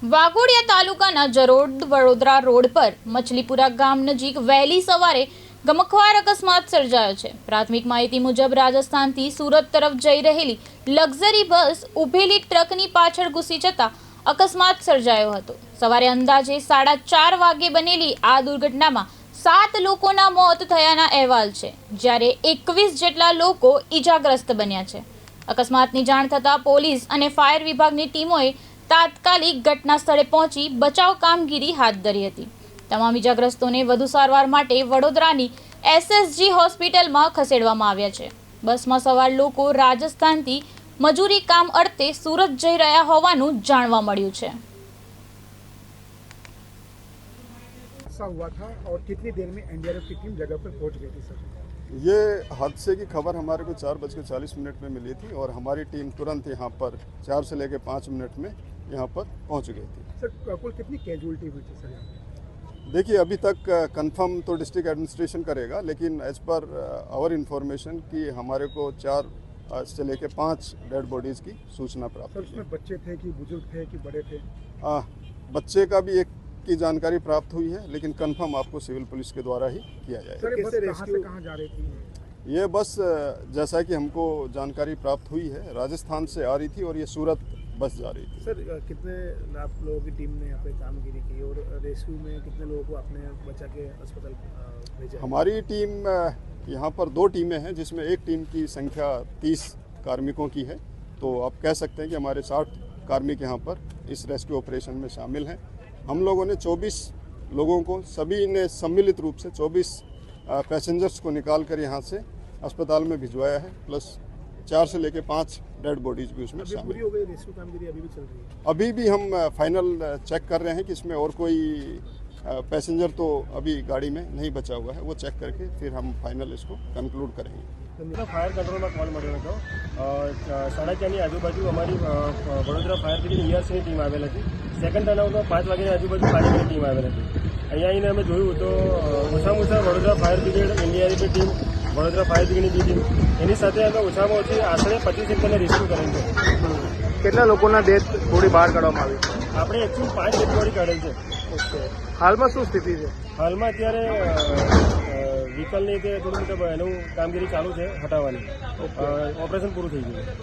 વાઘોડિયા તાલુકાના જરોડ વડોદરા રોડ પર મછલીપુરા ગામ નજીક વહેલી સવારે ગમખ્વાર અકસ્માત સર્જાયો છે। પ્રાથમિક માહિતી મુજબ રાજસ્થાનથી સુરત તરફ જઈ રહેલી લક્ઝરી બસ ઊભેલી ટ્રકની પાછળ ઘૂસી જતા અકસ્માત સર્જાયો હતો। સવારે અંદાજે 4:30 વાગે બનેલી આ દુર્ઘટનામાં 7 લોકોના મોત થયાના અહેવાલ છે, જ્યારે 21 જેટલા લોકો ઈજાગ્રસ્ત બન્યા છે। અકસ્માતની જાણ થતાં પોલીસ અને ફાયર વિભાગની ટીમોએ તાત્કાલિક ઘટના સ્થળે પહોંચી બચાવ કામગીરી હાથ ધરી હતી। તમામ ઈજાગ્રસ્તોને વધુ સારવાર માટે વડોદરાની SSG હોસ્પિટલમાં ખસેડવામાં આવ્યા છે। બસમાં સવાર લોકો રાજસ્થાનથી મજૂરી કામ અર્થે સુરત જઈ રહ્યા હોવાનું જાણવા મળ્યું છે। हुआ था और कितनी देर में एनडीआरएफ की टीम जगह पर पहुंच गई थी सर? ये हादसे की खबर हमारे को 4:40 में मिली थी और हमारी टीम तुरंत यहाँ पर 4 से लेकर 5 मिनट में यहाँ पर पहुँच गई थी। सर कुल कितनी कैजुअलिटी हुई थी सर? देखिए अभी तक कंफर्म तो डिस्ट्रिक्ट एडमिनिस्ट्रेशन करेगा, लेकिन एज पर आवर इंफॉर्मेशन कि हमारे को 4 से लेकर 5 डेड बॉडीज़ की सूचना प्राप्त सर उसमें बच्चे थे कि बुजुर्ग थे कि बड़े थे? बच्चे का भी एक की जानकारी प्राप्त हुई है, लेकिन कंफर्म आपको सिविल पुलिस के द्वारा ही किया जाएगा। सर बस कहाँ से कहाँ जा रही थी? ये बस जैसा कि हमको जानकारी प्राप्त हुई है राजस्थान से आ रही थी और ये सूरत बस जा रही थी। सर कितने आप लोगों की टीम ने यहाँ पे कामगिरी की और रेस्क्यू में कितने लोगों को आपने बचा के अस्पताल भेजा? हमारी टीम यहाँ पर 2 टीमें हैं, जिसमें एक टीम की संख्या 30 कार्मिकों की है। तो आप कह सकते हैं कि हमारे 60 कार्मिक यहाँ पर इस रेस्क्यू ऑपरेशन में शामिल हैं। हम लोगों ने 24 लोगों को, सभी ने सम्मिलित रूप से 24 पैसेंजर्स को निकाल कर यहाँ से अस्पताल में भिजवाया है, प्लस 4 से लेकर 5 डेड बॉडीज भी उसमें शामिल पूरी हो गई रेस्क्यू कामगिरी? अभी भी चल रही है? अभी भी हम फाइनल चेक कर रहे हैं कि इसमें और कोई पैसेंजर तो अभी गाड़ी में नहीं बचा हुआ है, वो चेक करके फिर हम फाइनल इसको कंक्लूड करेंगे। फायर कंट्रोल में कॉल मळ्यो હતો। 4:30 આજુબાજુ અમારી વડોદરા ફાયર બ્રિગેડ ERCની ટીમ આવેલી હતી। સેકન્ડ ટર્નઆઉટમાં 5 વાગ્યાની આજુબાજુ ફાયરની ટીમ આવેલી હતી। અહીંયા આવીને અમે જોયું તો ઓછામાં ઓછા વડોદરા ફાયર બ્રિગેડ, NDRFની ટીમ, વડોદરા ફાયર બ્રિગેડની ટીમ, એની સાથે અમે ઓછામાં ઓછી આશરે 25 એકરને રેસ્ક્યુ કરેલ છે। કેટલા લોકોના ડેથ બોડી બહાર કાઢવામાં આવી? આપણે એકચ્યુઅલી 5 ડેડ બોડી કાઢેલ છે। ઓકે, હાલમાં શું સ્થિતિ છે? હાલમાં અત્યારે વ્હીકલની કે થોડું મતલબ એનું કામગીરી ચાલુ છે હટાવવાની। ઓપરેશન પૂરું થઈ ગયું છે।